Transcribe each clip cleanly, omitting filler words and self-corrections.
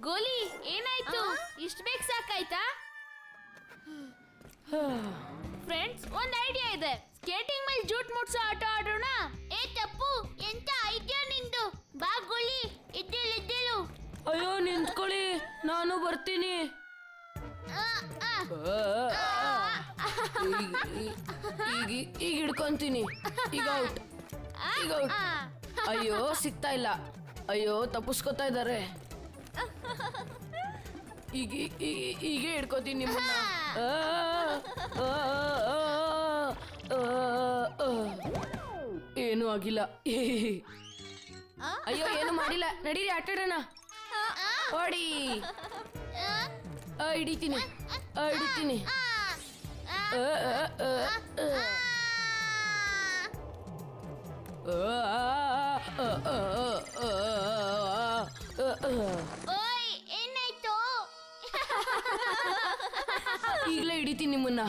ಗೋಲಿ ಏನಾಯ್ತು? ಇಷ್ಟ ಬೇಗ ಸಾಕಾಯ್ತಾ? ಫ್ರೆಂಡ್ಸ್, ಒಂದ್ ಐಡಿಯಾ ಇದೆ. ಸ್ಕೇಟಿಂಗ್ ಮೇಲೆ ಜೂಟ್ ಮುಟ್ಸೋ ಆಟ ಆಡೋಣ. ಏ ತಪ್ಪು, ಎಂತ ಐಡಿಯಾ ನಿಂದು? ಬಾ ಗೋಲಿ, ಇದ್ದೇಳು. ಅಯ್ಯೋ ನಿಂತ್ಕೊಳ್ಳಿ, ನಾನು ಬರ್ತೀನಿ. ಈಗ ಹಿಡ್ಕೊಂತೀನಿ. ಈಗ ಔಟ್. ಅಯ್ಯೋ ಸಿಗ್ತಾ ಇಲ್ಲ. ಅಯ್ಯೋ ತಪ್ಪಿಸ್ಕೊತಾ ಇದ್ದಾರೆ. ಈಗ ಹಿಡ್ಕೋತೀನಿ ನಿಮ್ಮನ್ನ. ಏನು ಆಗಿಲ್ಲ. ಅಯ್ಯೋ ಏನು ಮಾಡಿಲ್ಲ. ನಡೀರಿ ಆಟಾಡೋಣ. ಓಡಿ. ಹಿಡಿತೀನಿ. ಓಯ್, ಏನಾಯ್ತು? ಈಗಲೇ ಹಿಡಿತೀನಿ ನಿಮ್ಮನ್ನ.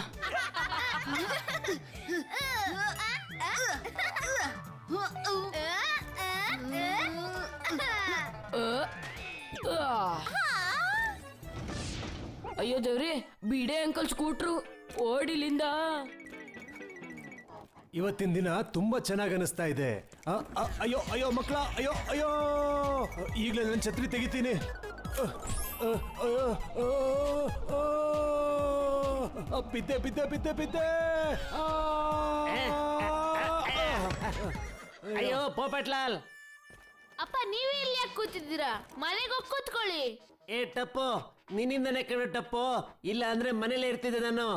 ಅಯ್ಯೋ ದೇವ್ರಿ, ಬಿಡೆ ಅಂಕಲ್ ಸ್ಕೂಟ್ರು. ಓಡಿಲಿಂದ. ಇವತ್ತಿನ ದಿನ ತುಂಬಾ ಚೆನ್ನಾಗಿ ಅನಿಸ್ತಾ ಇದೆ. ಅಯ್ಯೋ ಮಕ್ಕಳ, ಅಯ್ಯೋ ಈಗಲೇ ನನ್ನ ಛತ್ರಿ ತೆಗಿತೀನಿ. ಬಿದ್ದೆ. ಅಯ್ಯೋ ಪೋಪಟ್ಲಾಲ್. ಅಪ್ಪ, ನೀವೇ ಇಲ್ಲಿ ಯಾಕೆ ಕೂತಿದ್ದೀರಾ? ಮನೆಗೆ ಹೋಗಿ ಕೂತ್ಕೊಳ್ಳಿ. ಏ ಟಪ್ಪು, ನಿನ್ನಿಂದನೇ ಕೇಳು ಟಪ್ಪು. ಇಲ್ಲ ಅಂದ್ರೆ ಮನೇಲೆ ಇರ್ತಿದ್ದೆ ನಾನು.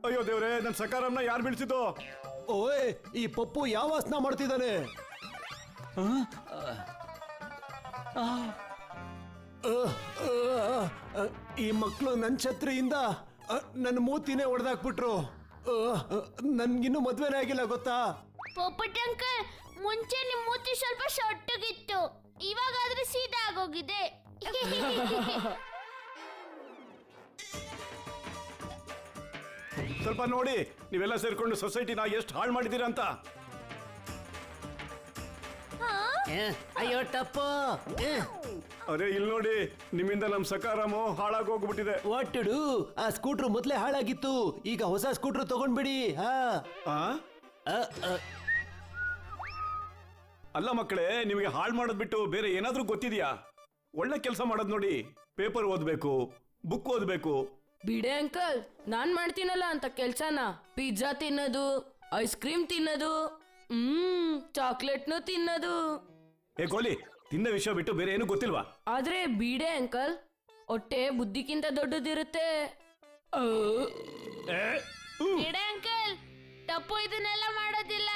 ಅಯ್ಯೋ ದೇವ್ರೆ, ನನ್ನ ಸಕಾರಮ್ನ ಯಾರು ಬೀಳ್ಸಿದ್ದು? ಓಯ್, ಈ ಪಪ್ಪು ಯಾವ ವಾಸನ ಮಾಡ್ತಿದ್ದಾನೆ? ಈ ಮಕ್ಕಳು ನನ್ನ ಛತ್ರಿಯಿಂದ ನನ್ನ ಮೂತಿನೇ ಹೊಡೆದಾಕ್ಬಿಟ್ರು. ನನ್ಗಿನ್ನೂ ಮದ್ವೆನೇ ಆಗಿಲ್ಲ ಗೊತ್ತಾ? ಪೋಪಟ್ ಅಂಕಲ್, ಮುಂಚೆ ನಿಮ್ ಮೂತಿ ಸ್ವಲ್ಪ ಶೊಟ್ಟಗಿತ್ತು, ಇವಾಗಾದ್ರೆ ಸೀದಾ ಆಗೋಗಿದೆ. ಸ್ವಲ್ಪ ನೋಡಿ, ನೀವೆಲ್ಲ ಸೇರ್ಕೊಂಡು ಸೊಸೈಟಿನ ಎಷ್ಟು ಹಾಳು ಮಾಡಿದ್ದೀರಾ ಅಂತ. ಅಯ್ಯೋ ಟಪ್ಪು. ಅರೆ ಇಲ್ಲಿ ನೋಡಿ, ನಿಮ್ಮಿಂದ ನಮ್ ಸಕಾರಾಮು ಹಾಳಾಗಿ ಹೋಗ್ಬಿಟ್ಟಿದೆ. ಒಟ್ಟುಡು, ಆ ಸ್ಕೂಟ್ರು ಮೊದ್ಲೇ ಹಾಳಾಗಿತ್ತು. ಈಗ ಹೊಸ ಸ್ಕೂಟ್ರು ತಗೊಂಡ್ಬಿಡಿ. ಅಲ್ಲ ಮಕ್ಕಳೇ, ನಿಮಗೆ ಹಾಳು ಮಾಡೋದ್ ಬಿಟ್ಟು ಬೇರೆ ಏನಾದ್ರೂ ಗೊತ್ತಿದ್ಯಾ? ಒಳ್ಳೆ ಕೆಲಸ ಮಾಡೋದ್ ನೋಡಿ. ಪೇಪರ್ ಓದ್ಬೇಕು, ಬುಕ್ ಓದ್ಬೇಕು. ಬಿಡೆ ಅಂಕಲ್, ನಾನ್ ಮಾಡ್ತೀನಲ್ಲ ಅಂತ ಕೆಲ್ಸನ. ಪಿಜ್ಜಾ ತಿನ್ನೋದು, ಐಸ್ ಕ್ರೀಮ್ ತಿನ್ನೋದು, ಚಾಕ್ಲೇಟ್ನು ತಿನ್ನೋದು. ಏ ಗೋಲಿ, ತಿಂದ ವಿಷಯ ಬಿಟ್ಟು ಬೇರೆ ಏನು ಗೊತ್ತಿಲ್ವಾ? ಆದ್ರೆ ಬಿಡೆ ಅಂಕಲ್, ಹೊಟ್ಟೆ ಬುದ್ಧಿಗಿಂತ ದೊಡ್ಡದಿರುತ್ತೆ. ಬಿಡೆ ಅಂಕಲ್, ತಪ್ಪು ಇದನ್ನೆಲ್ಲ ಮಾಡೋದಿಲ್ಲ.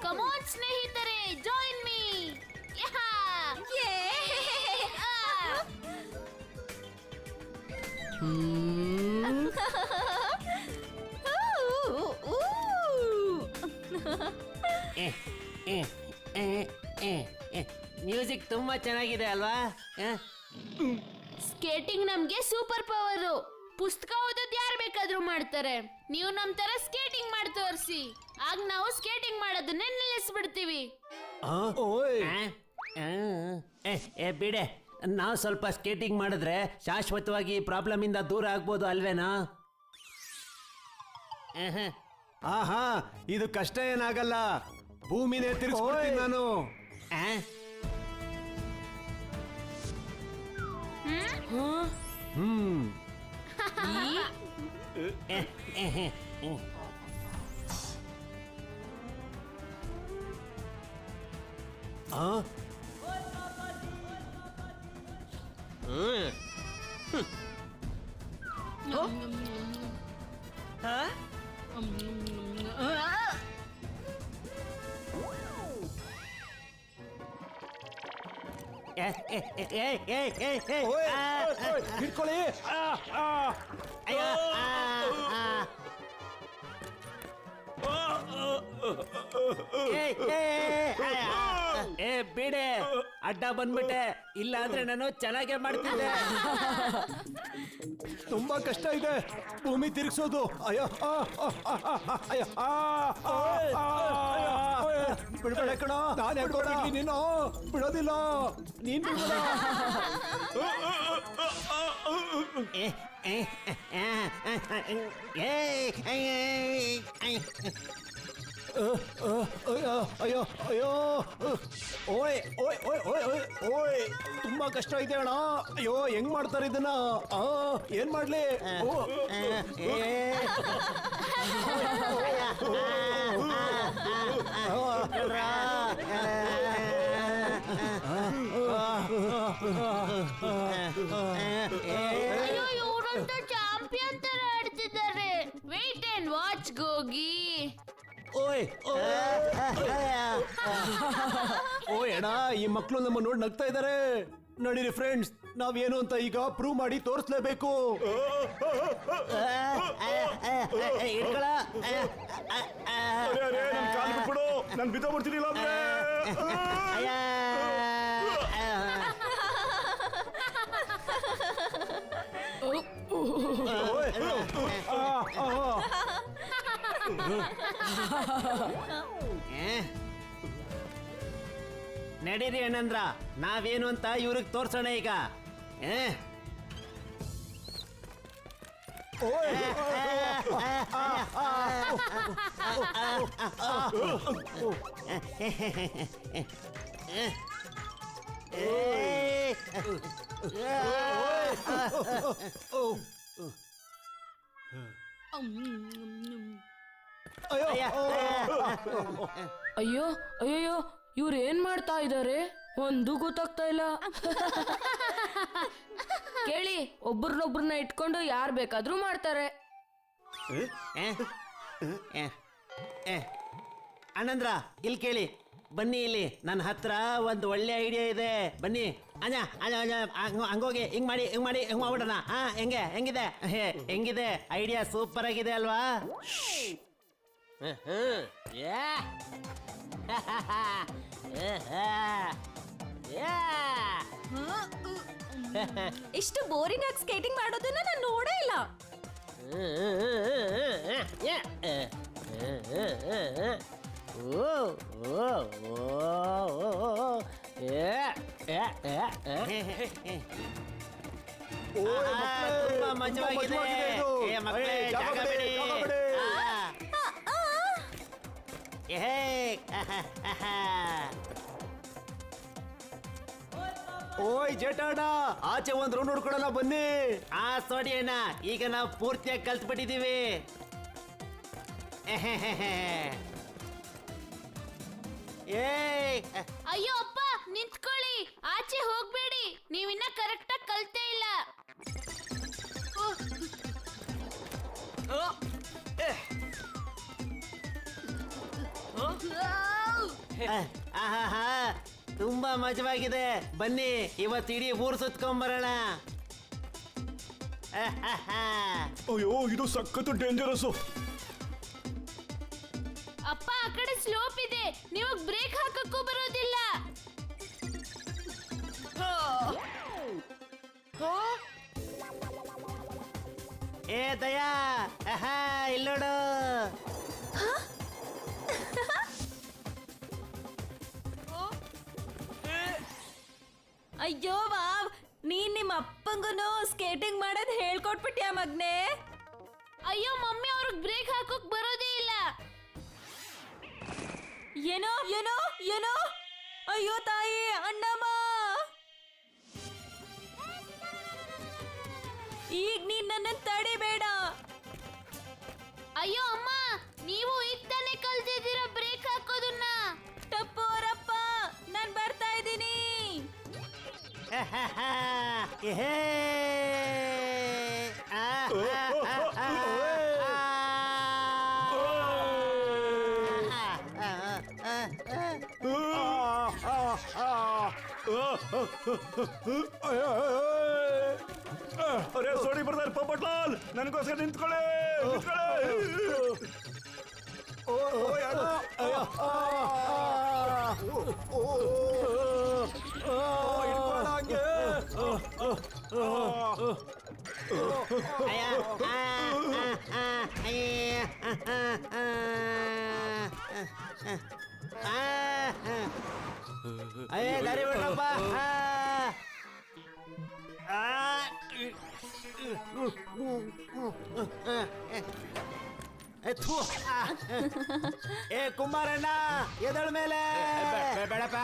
Come on, ಸ್ನೇಹಿತರೆ, join me. ಮ್ಯೂಸಿಕ್ ತುಂಬಾ ಚೆನ್ನಾಗಿದೆ ಅಲ್ವಾ? ಸ್ಕೇಟಿಂಗ್ ನಮ್ಗೆ ಸೂಪರ್ ಪವರ್. ಪುಸ್ತಕ ಓದೋದ್ ಯಾರು ಬೇಕಾದ್ರೂ ಮಾಡ್ತಾರೆ. ನೀವು ನಮ್ ತರ ಸ್ಕೇಟಿಂಗ್ ಮಾಡಿ ತೋರಿಸಿ, ಆಗ ನಾವು ಸ್ಕೇಟಿಂಗ್ ಮಾಡೋದನ್ನೇ ನಿಲ್ಲಿಸ್ಬಿಡ್ತೀವಿ. ಬಿಡೆ, ನಾವು ಸ್ವಲ್ಪ ಸ್ಕೇಟಿಂಗ್ ಮಾಡಿದ್ರೆ ಶಾಶ್ವತವಾಗಿ ಪ್ರಾಬ್ಲಮ್ ಇಂದ ದೂರ ಆಗ್ಬೋದು ಅಲ್ವೇನಾ? ಆಹಾ, ಇದು ಕಷ್ಟ ಏನಾಗಲ್ಲ. ಭೂಮಿನೇ ತಿರ್ಗಿಸ್ಬಿಡ್ತೀನಿ ನಾನು. ಹಿಡ್ಕೊಳ್ಳಿ. ಬಿಡೆ, ಅಡ್ಡ ಬಂದ್ಬಿಟ್ಟೆ. ಇಲ್ಲ ಅಂದ್ರೆ ನಾನು ಚೆನ್ನಾಗೇ ಮಾಡ್ತಿದ್ದೆ. ತುಂಬಾ ಕಷ್ಟ ಇದೆ ಭೂಮಿ ತಿರುಗಿಸೋದು. ಅಯ್ಯೋ ಅಯ್ಯೋ ಬಿಡ್ಬೇಡ ಕಣ. ನಾನು ಯಾಕೆ ನೀನು ಬಿಡೋದಿಲ್ಲ. ನೀನ್ ಬಿಡ್ಬೇಡ. ಅಯ್ಯೋ ಅಯ್ಯೋ ಓಯ್ ಓಯ್ ಓಯ್ ಓಯ್ ಓಯ್ ಓಯ್ ತುಂಬಾ ಕಷ್ಟ ಇದೆ ಅಣ್ಣ. ಅಯ್ಯೋ ಹೆಂಗ್ ಮಾಡ್ತಾರೆ ಇದನ್ನ? ಏನ್ ಮಾಡ್ಲಿ? ಅಯ್ಯೋ ಇವರಂತೂ ಚಾಂಪಿಯನ್ ತರ ಆಡ್ತಿದ್ದಾರೆ. ವೇಟ್ ಅಂಡ್ ವಾಚ್ ಗೋಗಿ. ಓಯ್ ಓಯ್ ಅಣ್ಣ, ಈ ಮಕ್ಕಳು ನಮ್ಮ ನೋಡಿ ನಗ್ತಾ ಇದ್ದಾರೆ. ನಡೀರಿ ಫ್ರೆಂಡ್ಸ್, ನಾವೇನು ಅಂತ ಈಗ ಪ್ರೂವ್ ಮಾಡಿ ತೋರಿಸ್ಲೇಬೇಕು. ನಾನು ಬಿದ್ದೋಗ್ಬಿಡ್ತೀನಿ. ನಡೀರಿ ಅಣ್ಣಂದ್ರ, ನಾವೇನು ಅಂತ ಇವ್ರಿಗೆ ತೋರ್ಸೋಣ ಈಗ. ಅಯ್ಯೋ ಅಯ್ಯೋ, ಇವ್ರು ಏನ್ ಮಾಡ್ತಾ ಇದ್ದಾರೆ ಒಂದು ಗೊತ್ತಾಗ್ತಾ ಇಲ್ಲ. ಕೇಳಿ, ಒಬ್ರನ್ನೊಬ್ರನ್ನ ಇಟ್ಕೊಂಡು ಯಾರ್ ಬೇಕಾದ್ರೂ ಮಾಡ್ತಾರೆ. ಅಣ್ಣಂದ್ರ ಇಲ್ಲಿ ಕೇಳಿ, ಬನ್ನಿ ಇಲ್ಲಿ. ನನ್ನ ಹತ್ರ ಒಂದು ಒಳ್ಳೆ ಐಡಿಯಾ ಇದೆ. ಬನ್ನಿ ಅಣ್ಣ ಅಣ್ಣ ಅಣ್ಣ, ಹಂಗೋಗಿ ಹಿಂಗ್ ಮಾಡಿ ಹಿಂಗ್ ಮಾಡಿ ಹಿಂಗ್ ಮಾಡ್ಬಿಡೋಣ. ಹೆಂಗಿದೆ ಹೆಂಗಿದೆ ಐಡಿಯಾ? ಸೂಪರ್ ಆಗಿದೆ ಅಲ್ವಾ? ಇಷ್ಟು ಬೋರಿಂಗ್ ಆಗಿ ಸ್ಕೇಟಿಂಗ್ ಮಾಡೋದನ್ನ ನಾನು ನೋಡೇ ಇಲ್ಲ. ತುಂಬಾ ಮಜವಾಗಿದೆ. ಮಕ್ಕಳೇ ಜಾಗ ಬಿಡಿ. ಓಯ್ ಜೇಟಾಡ, ಆಚೆ ಒಂದ್ ರೌಂಡ್ ನೋಡ್ಕೊಳ್ಳೋಣ ಬನ್ನಿ. ಸೋಡಿ ಅಣ್ಣ, ಈಗ ನಾವು ಪೂರ್ತಿಯಾಗಿ ಕಲ್ತ್ ಬಿಟ್ಟಿದೀವಿ. ಅಯ್ಯೋ ಅಪ್ಪ, ನಿಂತ್ಕೊಳ್ಳಿ. ಆಚೆ ಹೋಗ್ಬೇಡಿ. ನೀವಿನ್ನ ಕರೆಕ್ಟ್ ಆಗಿ ಕಲ್ತೇ ಇಲ್ಲ. ತುಂಬಾ ಮಜವಾಗಿದೆ. ಬನ್ನಿ ಇವತ್ತು ಇಡೀ ಊರು ಸುತ್ಕೊಂಡ್ಬರೋಣ. ಅಯ್ಯೋ ಇದು ಸಖತ್ತು ಡೇಂಜರಸ್. ಅಪ್ಪ, ಆ ಕಡೆ ಸ್ಲೋಪ್ ಇದೆ. ನಿಮಗ್ ಬ್ರೇಕ್ ಹಾಕಕ್ಕೂ ಬರೋದಿಲ್ಲ. ದಯಾ, ಇಲ್ಲೋಡು. ಅಯ್ಯೋ ವಾವ್, ನೀನ್ ನಿಮ್ಮ ಅಪ್ಪಂಗೂ ಸ್ಕೇಟಿಂಗ್ ಮಾಡೋದ್ ಹೇಳ್ಕೊಟ್ಬಿಟ್ಯಾ ಮಗ್ನೆ? ಅಯ್ಯೋ ಮಮ್ಮಿ, ಅವ್ರಿಗೆ ಬ್ರೇಕ್ ಹಾಕೋಕ್ ಬರೋದೇ ಇಲ್ಲ. ಏನೋ ಏನೋ ಏನೋ, ಅಯ್ಯೋ ತಾಯಿ, ಅಣ್ಣಮ್ಮ, ಈಗ ನೀನ್ ನನ್ನ ತಡಿಬೇಡ. ಅಯ್ಯೋ ಅಮ್ಮ, ನೀವು ಈಗ ತಾನೇ ಕಲ್ತಿದ್ದೀರ ಬ್ರೇಕ್ ಹಾಕೋದನ್ನ. ಟಪ್ಪು ಅವರಪ್ಪ, ನಾನ್ ಬರ್ತಾ ಇದ್ದೀನಿ. ಏಹೇ. ಆ, ಆ, ಆ, ಅರೆ ಸೋಡಿ ಬರ್ತಾರೆ ಪೋಪಟ್ಲಾಲ್, ನನಗೋಸ್ಕರ ನಿಂತ್ಕೊಳ್ಳಿ. ಅಯ್ಯ ದಾರಿ ಬಿಡ್ರಪ್ಪ. ಏ ಕುಮಾರಣ್ಣ, ಎದಳ ಮೇಲೆ ಬೇಡಪ್ಪ.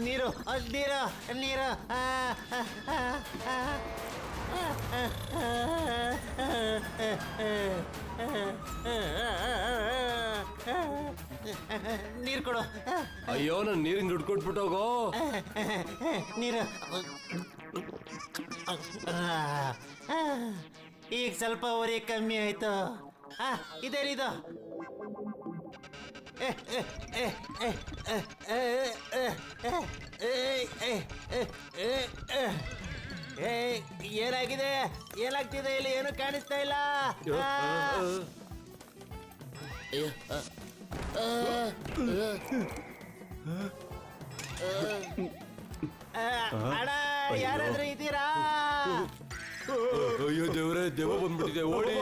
ನೀರು ನೀರು ನೀರು. ನೀರು ಕೊಡು. ಅಯ್ಯೋ, ನಾನು ನೀರಿನ ದುಡ್ಡು ಕೊಟ್ಬಿಟ್ಟೋಗೋ. ನೀರು. ಈಗ ಸ್ವಲ್ಪ ಉರಿ ಕಮ್ಮಿ ಆಯ್ತು. ಇದೇನಿದು? ಏನಾಗಿದೆ? ಏನಾಗ್ತಿದೆ ಇಲ್ಲಿ? ಏನು ಕಾಣಿಸ್ತಾ ಇಲ್ಲ. ಅಣ್ಣ, ಯಾರಾದ್ರೂ ಇದ್ದೀರಾ? ಅಯ್ಯೋ ದೇವ್ರೆ, ದೆವ್ವ ಬಂದ್ಬಿಟ್ಟಿದೆ, ಓಡಿ.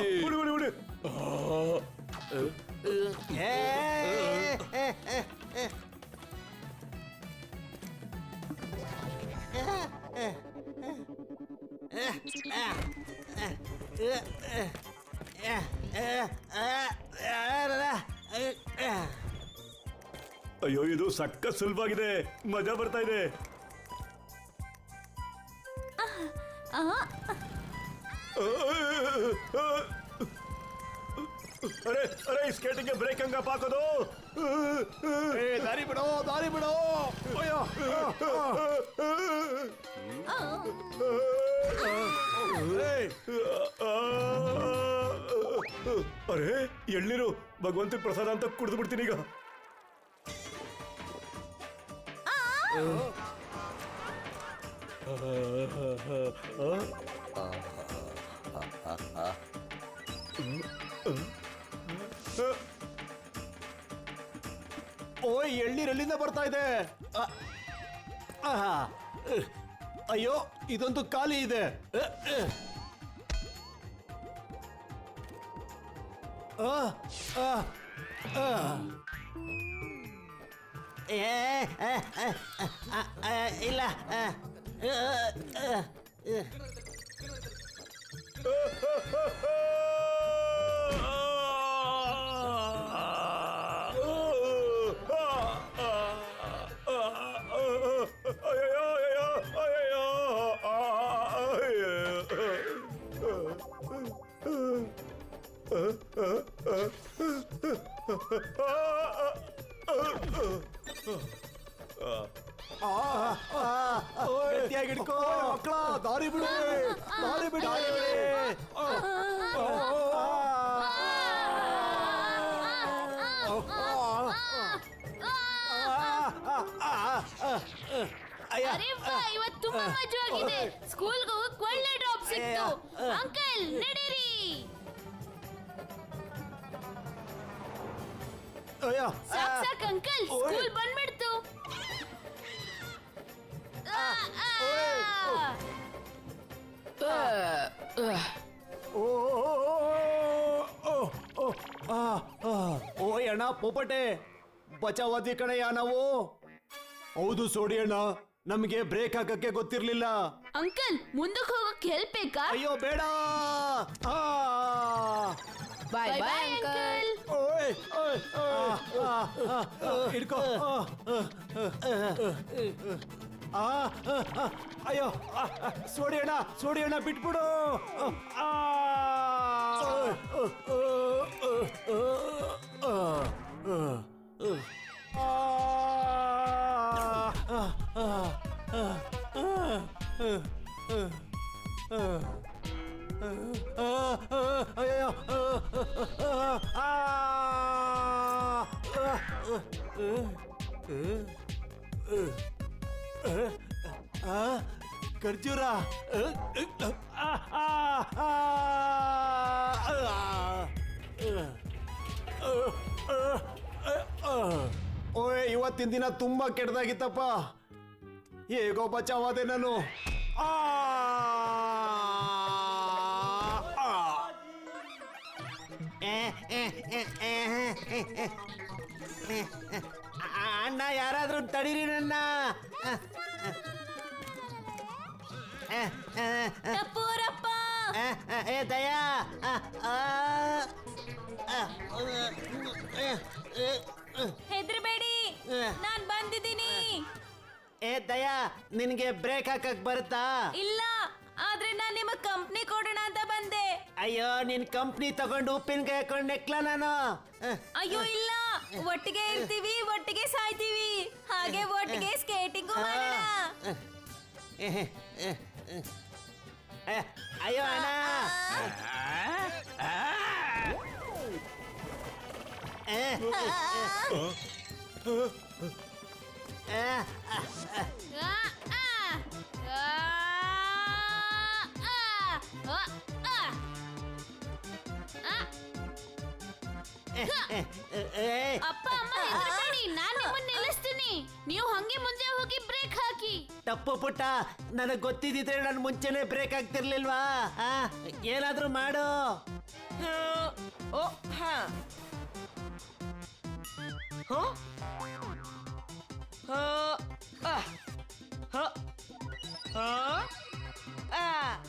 ಅಯ್ಯೋ, ಇದು ಸಕ್ಕ ಸುಲಭವಾಗಿದೆ, ಮಜಾ ಬರ್ತಾ ಇದೆ. ಅರೆ ಅರೆ, ಸ್ಕೇಟಿಂಗ್ ಬ್ರೇಕ್ ಹಂಗಪ್ಪ ಹಾಕೋದು. ದಾರಿ ಬಿಡೋ, ದಾರಿ ಬಿಡೋ. ಅಯ್ಯೋ. ಅರೆ, ಎಳ್ನೀರು ಭಗವಂತ ಪ್ರಸಾದ ಅಂತ ಕುಡಿದು ಬಿಡ್ತೀನಿ ಈಗ. ಓಯ್, ಎಳ್ನೀರೆಲ್ಲಿಂದ ಬರ್ತಾ ಇದೆ? ಅಯ್ಯೋ, ಇದೊಂದು ಖಾಲಿ ಇದೆ. ಇಲ್ಲ. ಗಟ್ಟಿಯಾಗಿ ಹಿಡ್ಕೋ ಮಕ್ಕಳ, ದಾರಿ ಬಿಡಿ, ದಾರಿ ಬಿಡಿ. ಅರೆ ವಾ, ಇವತ್ತು ತುಂಬಾ ಮಜವಾಗಿದೆ. ಸ್ಕೂಲ್ಗೆ ಹೋಗಕ್ ಒಳ್ಳೆ ಡ್ರಾಪ್ ಸಿಕ್ತು. ಅಂಕಲ್ ನಡೀರಿ. ಸಾಕ್ ಸಾಕ್ ಅಂಕಲ್, ಸ್ಕೂಲ್ ಬಂದ್ಬಿಡ್ತು. ಓಯ್ ಅಣ್ಣ ಪೋಪಟೆ, ಬಚಾವಾದಿ ಕಣಯ್ಯ ನಾವು. ಹೌದು ಸೋಡಿ ಅಣ್ಣ, ನಮ್ಗೆ ಬ್ರೇಕ್ ಹಾಕಕ್ಕೆ ಗೊತ್ತಿರ್ಲಿಲ್ಲ. ಅಂಕಲ್ ಮುಂದಕ್ಕೆ ಹೋಗಕ್ಕೆ ಹೆಲ್ಪ್ ಬೇಕಾ? ಅಯ್ಯೋ ಬೇಡ. ಆ! ಬಾಯ್ ಬಾಯ್ ಬಾಯ್ ಅಂಕಲ್. ಓಯ್, ಓಯ್, ಹಿಡ್ಕೋ. ಅಯ್ಯೋ ಸೋಡಿ ಅಣ್ಣ ಬಿಟ್ಬಿಡು. ಅಯ್ಯೋ ಖರ್ಜೂರ. ಓಯ್ ಇವತ್ತಿನ ದಿನ ತುಂಬಾ ಕೆಟ್ಟದಾಗಿತ್ತಪ್ಪ. ಹೇಗೋ ಬಚಾವಾದೆ ನಾನು. ಅಣ್ಣ ಯಾರಾದ್ರೂ ತಡೀರಿ ನನ್ನ. ಟಪ್ಪೂರಪ್ಪ ಏ ದಯಾ. ಹೆದ್ರಬೇಡಿ, ನಾನ್ ಬಂದಿದ್ದೀನಿ. ಏ ದಯಾ, ನಿನ್ಗೆ ಬ್ರೇಕ್ ಹಾಕಕ್ ಬರುತ್ತಾ? ಇಲ್ಲ, ಆದ್ರೆ ನಾನ್ ನಿಮ್ಮ ಕಂಪ್ನಿ ಕೊಡೋಣ ಅಂತ ಬಂದೆ. ಅಯ್ಯೋ ನಿನ್ ಕಂಪ್ನಿ ತಗೊಂಡು ಉಪ್ಪಿನಕಾಯಿ ಹಾಕೊಂಡ್ ನೆಕ್ಲ ನಾನು. ಅಯ್ಯೋ ಇಲ್ಲ, ಒಟ್ಟಿಗೆ ಇರ್ತೀವಿ, ಒಟ್ಟಿಗೆ ಸಾಯ್ತೀವಿ, ಹಾಗೆ ಒಟ್ಟಿಗೆ ಸ್ಕೇಟಿಂಗು ಮಾಡೋಣ. ಅಯ್ಯೋ ಅಣ್ಣ. ಅಪ್ಪ ಅಮ್ಮ ಹೆದರ್ಬೇಡಿ, ನಾನ್ ನಿಮ್ಮನ್ನ ನಿಲ್ಲಿಸ್ತೀನಿ. ನೀವು ಹಂಗೆ ಮುಂದೆ ಹೋಗಿ ಬ್ರೇಕ್ ಹಾಕಿ. ತಪ್ಪು ಪುಟ್ಟ, ನನಗ್ ಗೊತ್ತಿದ್ದಿದ್ರೆ ನಾನು ಮುಂಚೆನೆ ಬ್ರೇಕ್ ಆಗ್ತಿರ್ಲಿಲ್ವಾ? ಏನಾದ್ರೂ ಮಾಡು. ಓ ಹಾ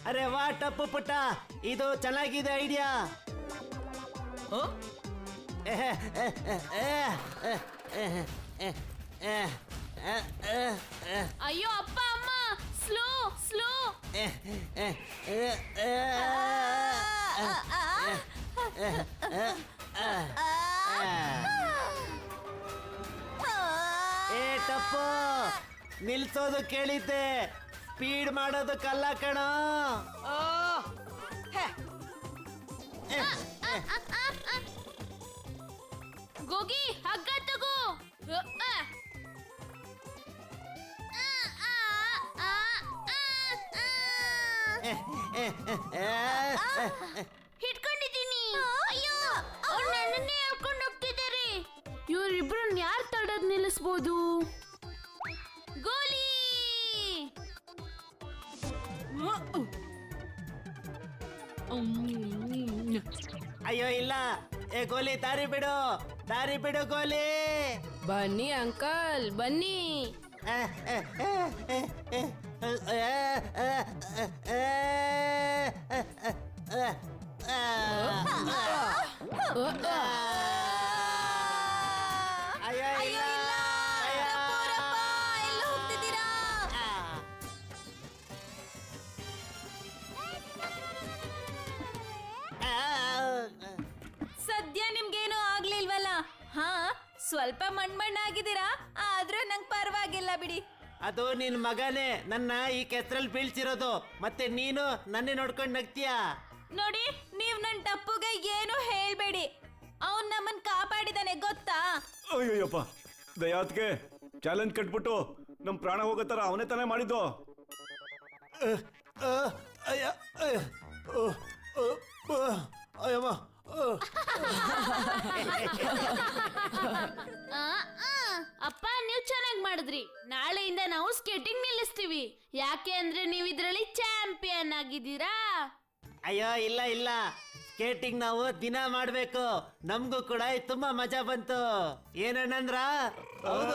ಅರೆ ವಾ ಟಪ್ಪು ಪುಟ್ಟ, ಇದು ಚೆನ್ನಾಗಿದೆ ಐಡಿಯಾ. ಅಯ್ಯೋ ಅಪ್ಪ ಅಮ್ಮ, ಸ್ಲೋ ಸ್ಲೋ. ಏ ಟಪ್ಪು, ನಿಲ್ಸೋದು ಕೇಳಿದ್ದೆ, ಸ್ಪೀಡ್ ಮಾಡೋದಕ್ಕಲ್ಲ ಕಣೋ. ಗೋಗಿ ಹಗ್ಗ ತಗೋ. ಹಿಡ್ಕೊಂಡಿದ್ದೀನಿ. ಅಯ್ಯೋ, ಅವ್ರು ನನ್ನನ್ನೇ ಹೇಳ್ಕೊಂಡು ಹೋಗ್ತಿದ್ದಾರೆ. ಇವರಿಬ್ರನ್ನ ಯಾರು ತಡದ್ ನಿಲ್ಲಿಸ್ಬೋದು? ಗೋಲಿ. ಅಯ್ಯೋ ಇಲ್ಲ, ಏ ಗೋಲಿ ದಾರಿ ಬಿಡು, ದಾರಿ ಬಿಡು ಗೋಲಿ. ಬನ್ನಿ ಅಂಕಲ್ ಬನ್ನಿ. ಅಯ್ಯೋ ಇಲ್ಲ. ಟಪ್ಪೂರಪ್ಪ, ಎಲ್ಲ ಹೋಗ್ತಿದ್ದೀರಾ? ಸದ್ಯ ನಿಮ್ಗೇನು ಆಗ್ಲಿಲ್ವಲ್ಲ? ಹಾ, ಸ್ವಲ್ಪ ಮಣ್ಣಾಗಿದ್ದೀರಾ, ಆದ್ರೂ ನಂಗೆ ಪರವಾಗಿಲ್ಲ ಬಿಡಿ. ಅದು ನಿನ್ ಮಗನೇ ನನ್ನ ಈ ಕೆಸರಲ್ಲಿ ಬೀಳ್ಸಿರೋದು, ಮತ್ತೆ ನೀನು ನನ್ನೇ ನೋಡ್ಕೊಂಡು ನಗ್ತೀಯಾ? ನೋಡಿ, ನೀವ್ ನನ್ ಟಪ್ಪುಗೆ ಏನು ಹೇಳ್ಬೇಡಿ, ಅವನ್ ನಮ್ಮನ್ ಕಾಪಾಡಿದಾನೆ ಗೊತ್ತಾ? ಅಯ್ಯಯ್ಯಪ್ಪ, ದಯಾತ್ಗೆ ಚಾಲೆಂಜ್ ಕಟ್ಬಿಟ್ಟು ನಮ್ ಪ್ರಾಣ ಹೋಗೋ ತರ ಅವನೇ ತಾನೇ ಮಾಡಿದ್ದು. ಅಯ್ಯಮ್ಮ. ಅಪ್ಪ ನೀವು ಚೆನ್ನಾಗಿ ಮಾಡಿದ್ರಿ. ನಾಳೆಯಿಂದ ನಾವು ಸ್ಕೇಟಿಂಗ್ ನಿಲ್ಲಿಸ್ತೀವಿ. ಯಾಕೆ ಅಂದ್ರೆ ನೀವು ಇದ್ರಲ್ಲಿ ಚಾಂಪಿಯನ್ ಆಗಿದ್ದೀರಾ. ಅಯ್ಯೋ ಇಲ್ಲ ಇಲ್ಲ, ಸ್ಕೇಟಿಂಗ್ ನಾವು ದಿನ ಮಾಡ್ಬೇಕು. ನಮ್ಗೂ ಕೂಡ ತುಂಬಾ ಮಜಾ ಬಂತು. ಏನಣ್ಣಂದ್ರ? ಹೌದು,